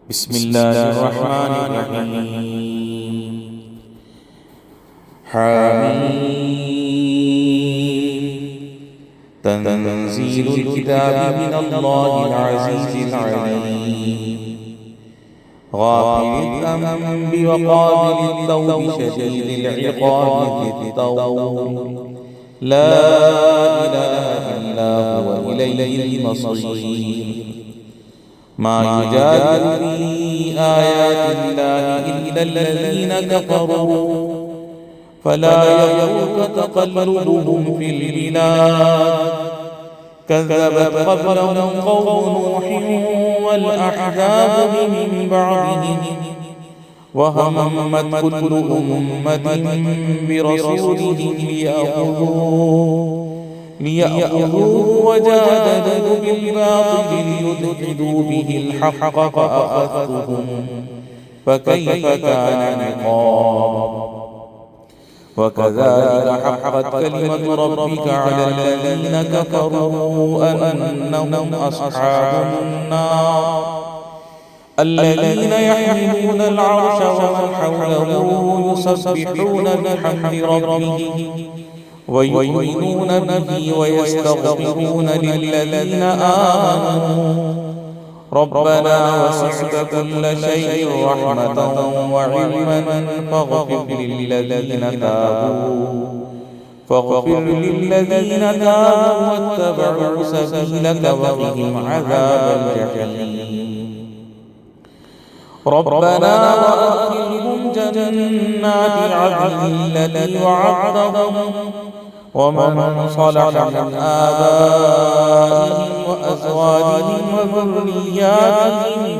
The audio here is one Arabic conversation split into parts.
بسم الله الرحمن الرحيم. حميم. تنزيل الكتاب من الله العزيز العليم. غافر الذنب وقابل التوب شديد العقاب ذي الطول. لا إله إلا هو إليه المصير. ما يجادل في آيات الله إلا الذين كفروا فلا يغرك تقلبهم في البلاد. كذبت قبلهم قوم نوح والأحزاب من بعدهم وهمت كل أمة برسولهم ليأخذوه وجادلوا بالباطل ليدحضوا به الحق فأخذتهم فكيف كان عقاب. وكذلك حقت كلمة ربك على الذين كفروا أنهم أصحاب النار الذين يحملون العرش ومن حوله يسبحون بحمد ربهم ويؤمنون به ويستغفرون للذين آمنوا ربنا وسعت كل شيء رحمة وعلما فاغفر للذين تابوا واتبعوا سبيلك وقهم عذاب الجحيم. ربنا وأدخلهم جنات عدن التي وعدتهم ومن صلح من آبائهم وأزواجهم وذرياتهم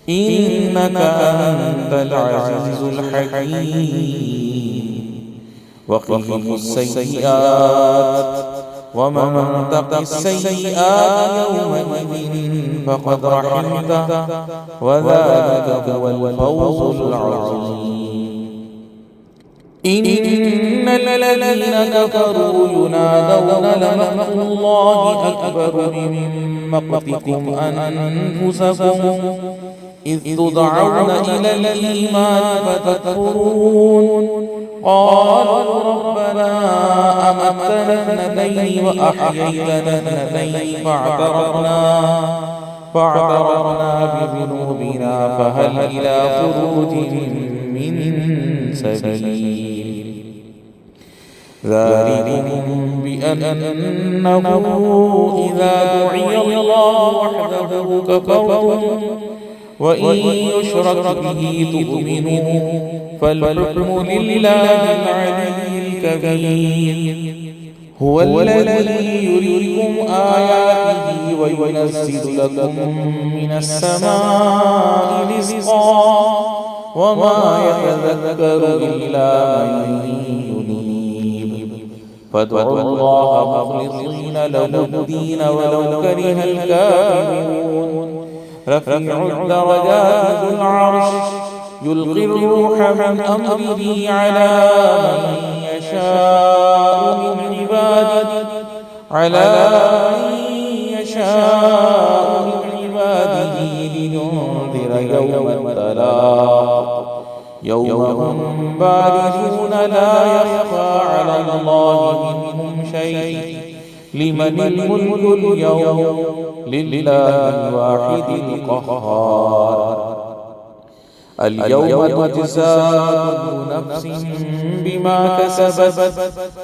إنك أنت العزيز الحكيم. وقهم السيئات ومن تق السيئات يومئذ فقد رحمته وذلك هو الفوز العظيم. إن الذين كفروا ينادون لمقت الله أكبر من مقتكم أنفسكم إذ تدعون إلى الإيمان فتكفرون. قالوا ربنا أمتنا اثنتين وأحييتنا اثنتين فاعترفنا بذنوبنا فهل إلى خروج من سبيل. ذلكم بأنه إذا دعي الله وحده كفرتم وإن يشرك به تؤمنوا فالحكم لله العلي الكبير. هو الذي يريكم آياته وينزل لكم من السماء رزقا وما يتذكر إلا من ينيب. فادعوا الله مخلصين له الدين ولو كره الكافرون. رفيع الدرجات ذو العرش يلقي الروح من أمره على من يشاء من عباده لينذر يوم التلاق يوم هم بارزون لا يخفى على الله منهم شيء. لمن الملك اليوم لله الواحد القهار. اليوم تجزى كل نفس بما كسبت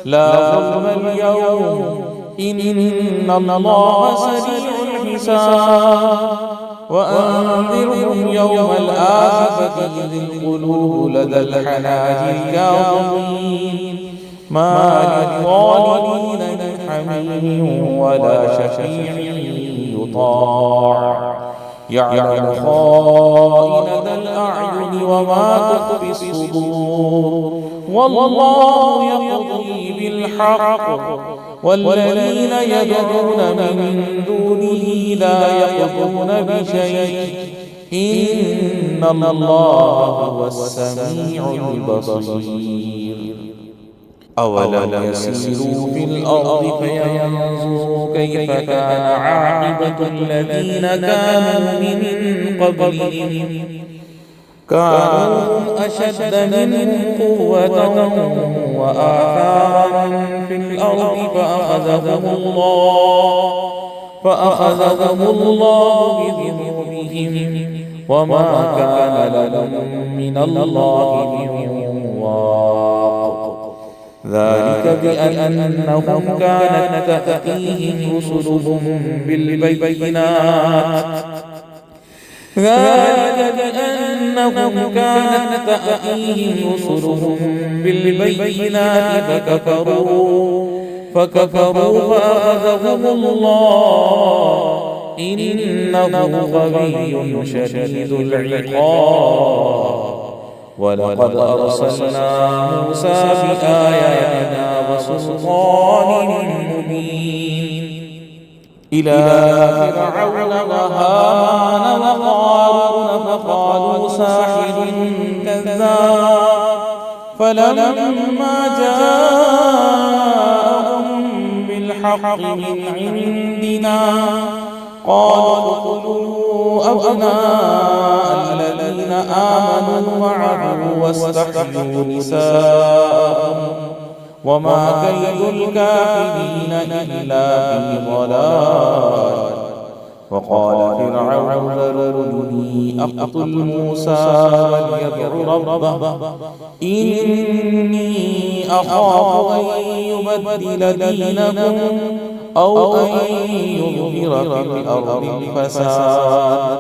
لا ظلم اليوم إن الله سريع الحساب. وأنذرهم يوم الآزفة إذ القلوب لدى الحناجر كاظمين ما للظالمين من حميم ولا شفيع يطاع. يعلم خائنة الأعين وما تخفي الصدور والله يقضي بالحق والذين يدعون من دونه لا يقضون بشيء إن الله هو السميع البصير. أولم يسيروا في الأرض فينظروا كيف كان عاقبة الذين كانوا من قبلهم كانوا أشد منهم قوة وآثارا في الأرض فأخذهم الله بذنوبهم وما كان لهم من الله من واق ذلك بأنهم كانت تأتيهم رسلهم بالبينات فكفروا فأخذهم الله إنه قوي شديد العقاب ولقد أرسلنا موسى بآياتنا وسلطان مبين إلى فرعون وهامان وقارون فقالوا ساحر كذاب فلما جاءهم بالحق من عندنا قالوا اقتلوا أبناء الذين آمنوا معه واستحيوا نساءهم وما كيد الكافرين إلا في ضلال وقال فرعون ذروني أقتل موسى وليدع ربه إني أخاف أن يبدل دينكم أو أن يظهر في الأرض الفساد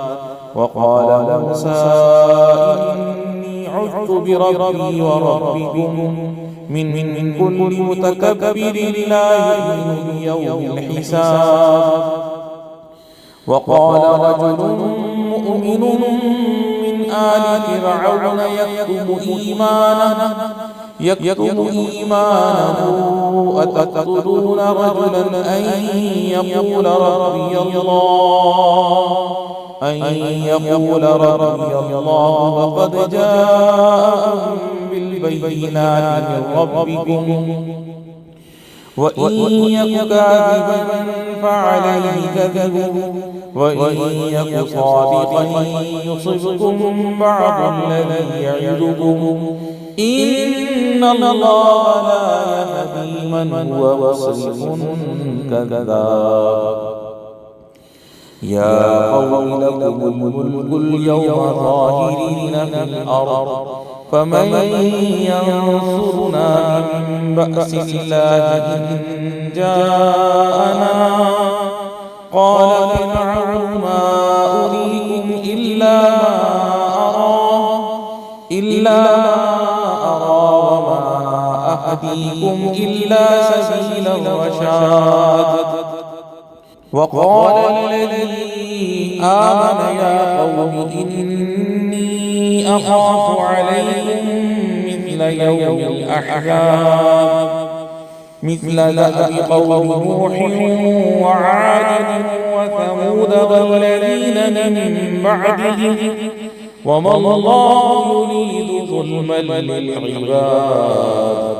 وقال موسى إني عذت بربي وربكم من كل متكبر لا يؤمن بيوم الحساب وقال رجل مؤمن من آل فرعون يكتم إيمانه أتقتلون رجلا أن يقول ربي الله وقد جاءكم بالبينات من ربكم وإن يك كاذبا فعليه كذبه وإن يك صادقا يصبكم بعض الذي يعدكم إن الله لا يهدي من هو مسرف كذاب يا قوم لكم الملك اليوم ظاهرين في الأرض فمن ينصرنا من بأس الله إن جاءنا قال فرعون ما أريكم إلا ما أرى وما أهديكم إلا سبيل الرشاد وقال الذي آمن يا قوم إني أخاف عليكم مثل يوم الأحزاب مثل دأب قوم نوح وعاد وثمود والذين من بعدهم وما الله يريد ظلما للعباد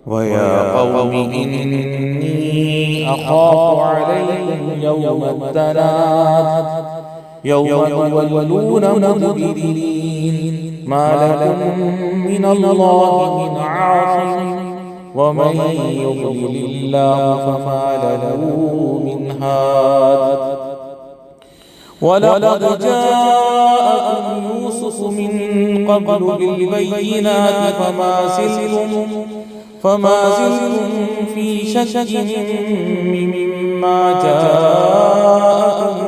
ويا قوم إني أخاف عليكم يوم التناد يوم تولون مدبرين ما لكم من الله من عاصم ومن يضلل الله فما له من هاد ولقد جاءكم يوسف من قبل بالبينات فما زلتم في شك مما جاءكم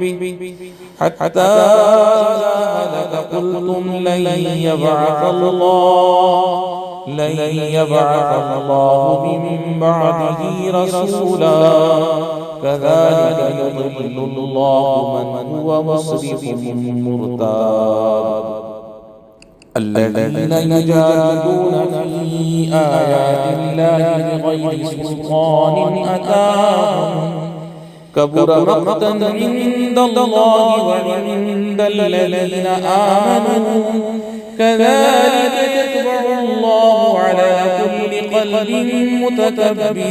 به حتى إذا هلك قلتم لن يبعث الله من بعده رسولا كذلك يضل الله من هو مسرف مرتاب الذين يجادلون في آيات الله بغير سلطان أتاهم كبر مقتا عند الله وعند الذين آمنوا كذلك يطبع الله على كل قلب متكبر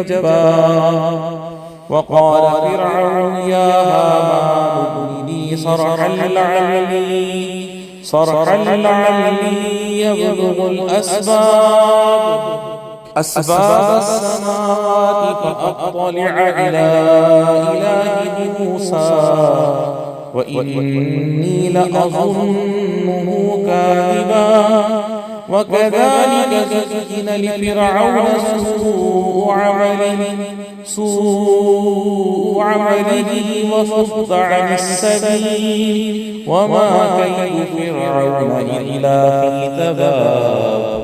جبار وقال فرعون يا هامان ابن لي صرح العلي يبلغ الأسباب السماوات فأطلع إلى إله موسى وإني لأظنه كاذبا وكذلك زين لفرعون سوء عمله وصد عن السبيل وما كيد فرعون إلا في تباب.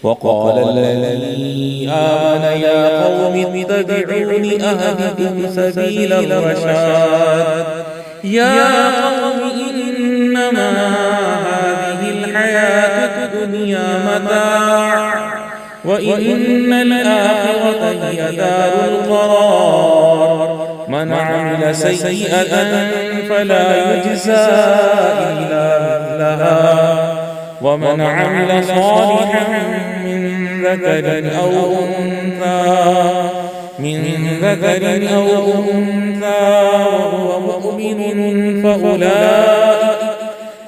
وقال الذي آمن يا قوم اتبعون أهدكم سبيل الرشاد. يا قوم إنما هذه الحياة الدنيا متاع وإن الآخرة هي دار القرار. من عمل سيئة فلا يجزى إلا مثلها ومن عمل صالحا من ذكر أو أنثى وهو مؤمن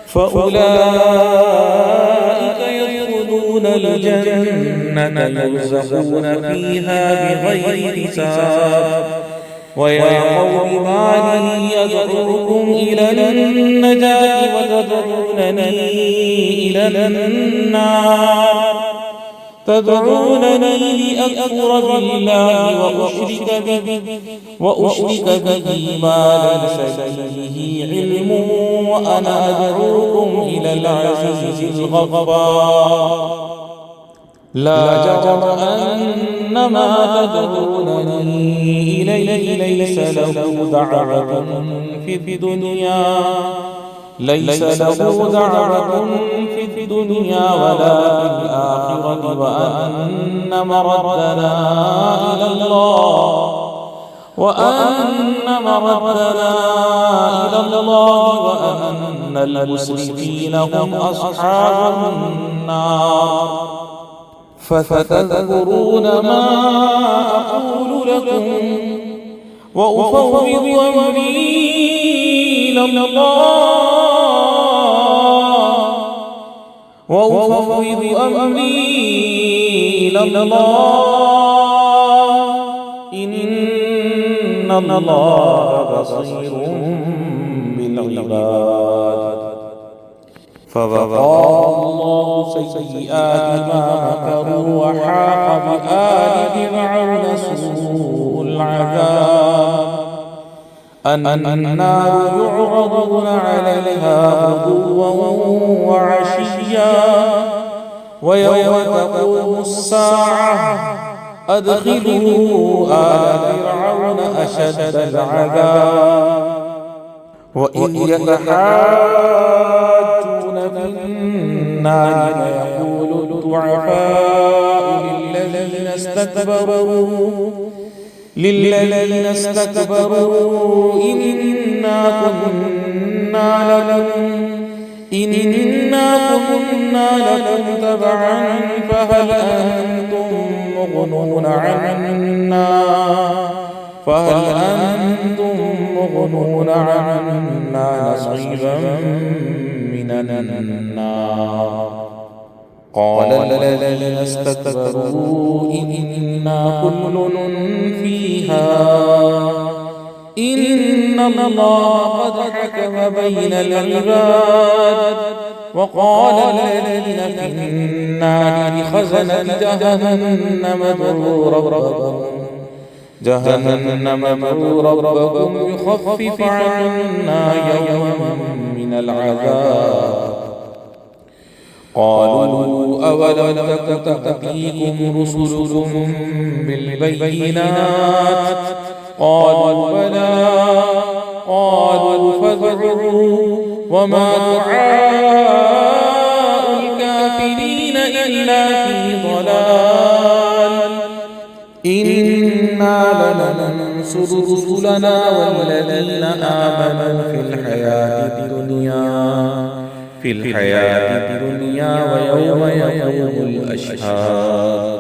فأولئك يدخلون الجنة يرزقون فيها بغير حساب. ويا قوم ما لي يدعوكم إلى النجاة وتدعونني إلى النار تدعونني لأكفر بالله وأشرك به ما ليس به علم وأنا أدعوكم إلى العزيز الغفار. لا جرم أن ما تدعونني إليه ليس له دعوة في الدنيا ولا في الآخرة وأن مردنا إلى الله وأن المسرفين هم أصحاب النار. فستذكرون ما أقول لكم وأفوض أمري إلى الله إن الله بصير بالعباد. فوقاه الله سيئات ما مكروا وحاق بآل فرعون سوء العذاب. النار يعرضون عليها غدوا وعشيا ويوم تقوم الساعة أدخلوا آل فرعون أشد العذاب. وإذ يتحاجون في النار فيقول الضعفاء للذين استكبروا إنا كنا لكم تبعا فهل أنتم مغنون عنا نصيبا من النار. قال الذين استكبروا إنا كل فيها إن الله قد حكم بين العباد. وقال الذين في النار لخزنة جهنم ادعوا ربكم يخفف عنا يوما من العذاب. قالوا أولم تك تأتيكم رسلكم بالبينات قالوا بلى قالوا فادعوا وما دعاء الكافرين إلا في ضلال. إنا لننصر رسلنا والذين آمنوا في الحياة الدنيا ويوم يقوم الأشهاد.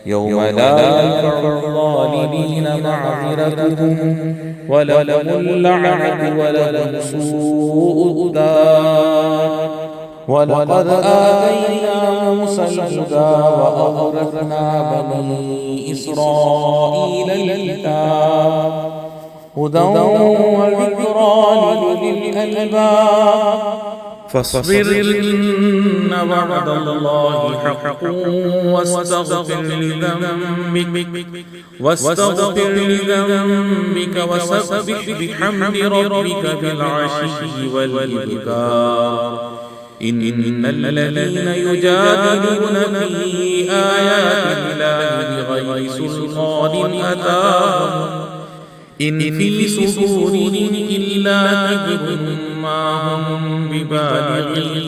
يوم لا ينفع الظالمين معذرتهم ولهم اللعنة ولهم سوء الدار. ولقد آتينا موسى الهدى وأورثنا بني إسرائيل الكتاب هدى وذكرى لأولي الألباب. فاصبر إن وعد الله حق واستغفر لذنبك وسبح بحمد ربك بالعشي والإبكار. إن الذين يجادلون في آيات الله بغير سلطان أتاهم إن في صدورهم إلا كبر ما هم ببالغين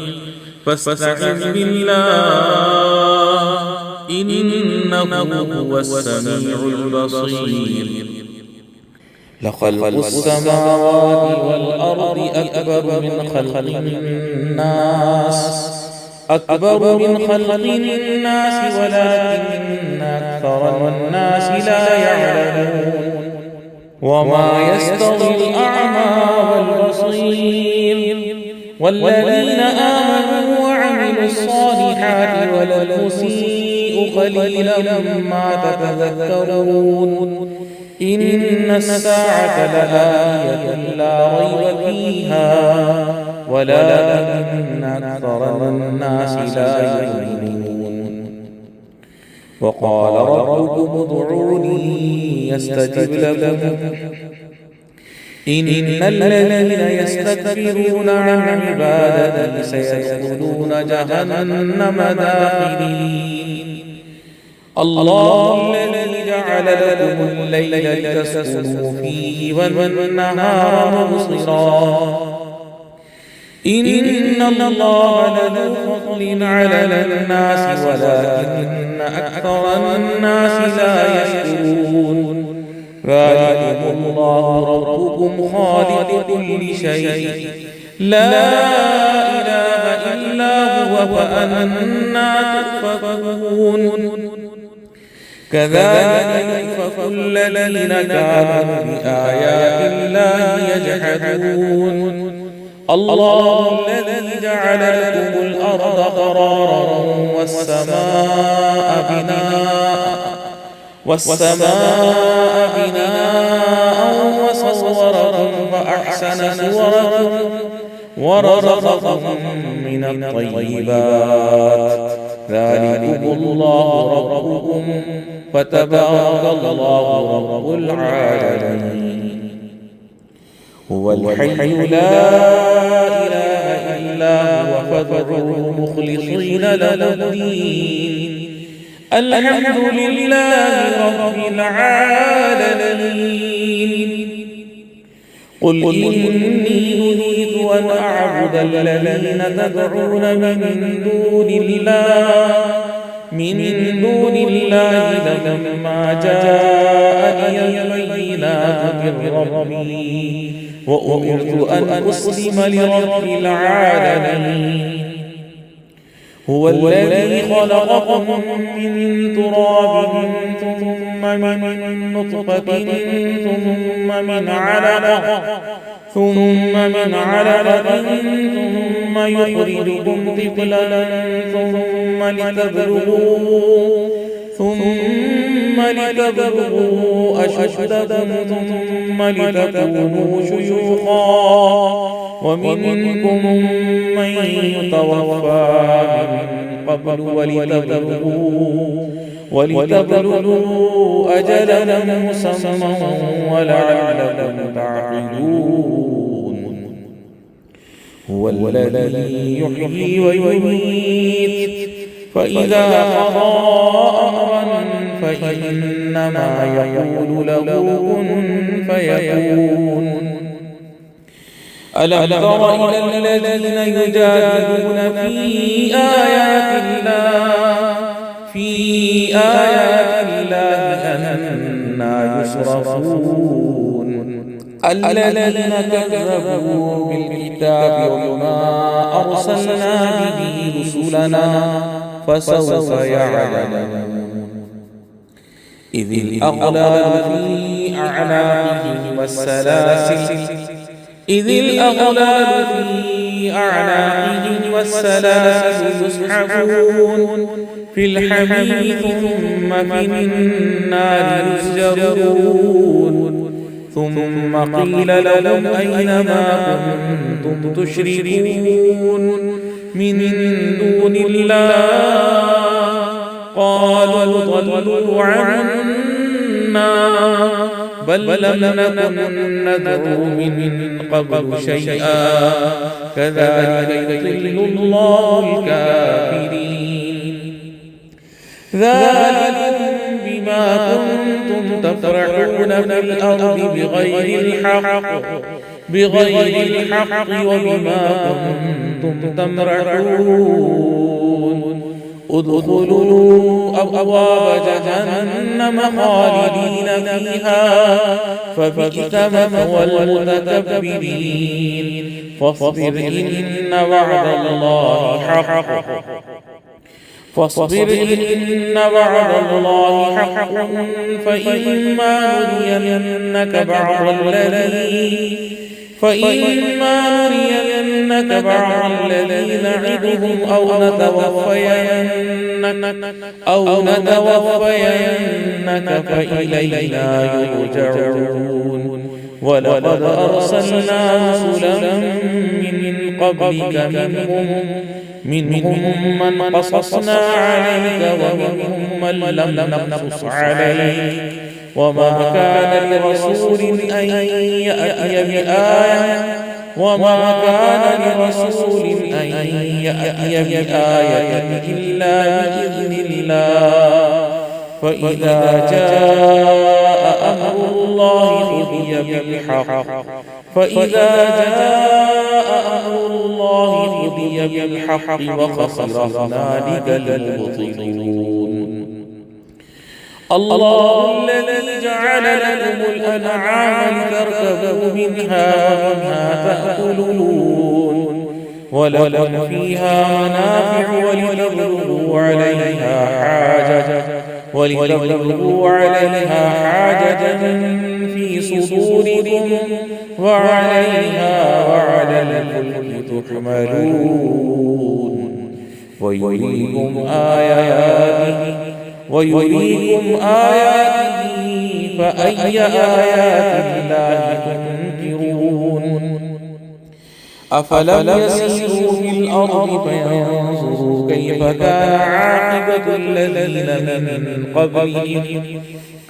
فاستعذ بالله إنه هو السميع البصير. لخلق السماوات والأرض أكبر من خلق الناس ولكن أكثر الناس لا يعلمون. وما يستوي الأعمى والبصير والذين آمنوا وعملوا الصالحات ولا المسيء قليلا ما تتذكرون. إن الساعة لآتية لا ريب فيها ولكن أكثر الناس لا يؤمنون. وقال ربكم ادعوني يستجب لكم إن الذين يستكبرون عن عبادتي سيدخلون جهنم داخرين. الله الذي جعل لكم الليل لتسكنوا فيه والنهار مبصرا إن الله لذو فضل على الناس ولكن أكثر الناس لا يشكرون. ذلكم الله ربكم خالق كل شيء لا إله إلا هو فأنى تؤفكون. كذلك يؤفك الذين كانوا بآيات الله يجحدون. الله الذي جعل لكم الأرض قرارا والسماء بناء وصوركم فأحسن صوركم ورزقكم من الطيبات. ذلكم الله ربكم فتبارك الله رب العالمين. هو الحي لا إله إلا هو فادعوه مخلصين له الدين. الحمد لله رب العالمين. قل إني نريد أن أعبد الذين تدعون من دون الله لما جاءني البينات من ربي وأمرت أن أسلم لرب العالمين. هو الذي خلقكم من تراب ثم من نطفة ثم من علقة ثم يخرجكم طفلا ثم لتبلغوا أشدكم ثم لتكونوا شيوخا ومنكم من يتوفى من قبل ولتبلغوا أجلا مسمى ولعلكم تعقلون. هو الذي يحيي ويميت فإذا قضى أمرا فإنما يقول له كن فيكون. ألم تر إلى الذين يجادلون في آيات الله أنى يصرفون. الذين كذبوا بالكتاب وما أرسلنا به رسلنا فسوف يعلمون. إذ الأغلال في أعناقهم والسلاسل يسحبون في الحميم ثم في النار يسجرون ثم قيل لهم أين ما كنتم تشركون من دون الله قالوا ضلوا عنا بل لم نكن ندعو من قبل شيئا كذلك يضل الله الكافرين ذلكم بما كنتم تفرحون في الأرض بغير الحق وبما كنتم تمرحون ادخلوا أبواب جهنم خالدين فيها فبئس مثوى المتكبرين فاصبر إن وعد الله حق فإما نرينك بعض الذي نعدهم أو نتوفينك فإلينا يرجعون ولقد أرسلنا رسلا من قبلك منهم من قصصنا عليك ومنهم من لم نقصص عليك وما كان لرسول أن يأتي بآية إلا بإذن الله فإذا جاء أمر الله قضي بالحق وخسر هنالك المبطلون الله الذي جعل لكم الأنعام لتركبوا منها تأكلون ولكم فيها منافع ولتبلغوا عليها حاجة في صدوركم وعليها وعلى الفلك تحملون ويريكم آياته فأي آيات الله تنكرون أفلم يسيروا في الأرض فينظروا كيف كان عاقبة الذين من قبلهم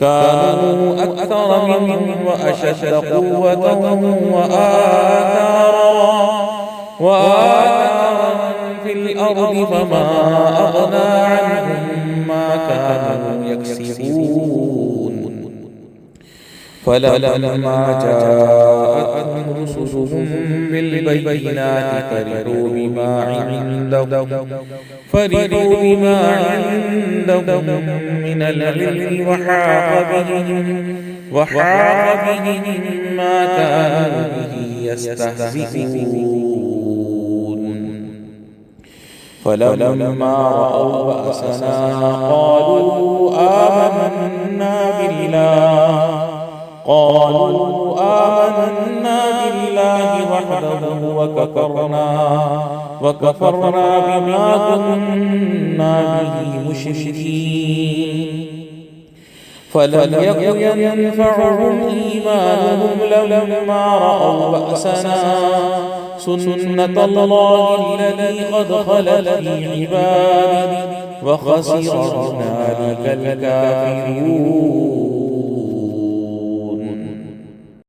كانوا أكثر منهم وأشد قوة وآثارا في الأرض فما أغنى عنهم ما كانوا يكسبون فلما جاءتهم رسلهم بالبينات فرحوا بما عندهم من العلم وحاق بهم ما كانوا به يستهزئون فلما رأوا بأسنا قالوا آمنا بالله وحده وكفرنا بما كنا به مشركين فلم يكن ينفعهم إيمانهم لما رأوا بأسنا سنة الله التي قد خلت في عباده وخسر هنالك الكافرون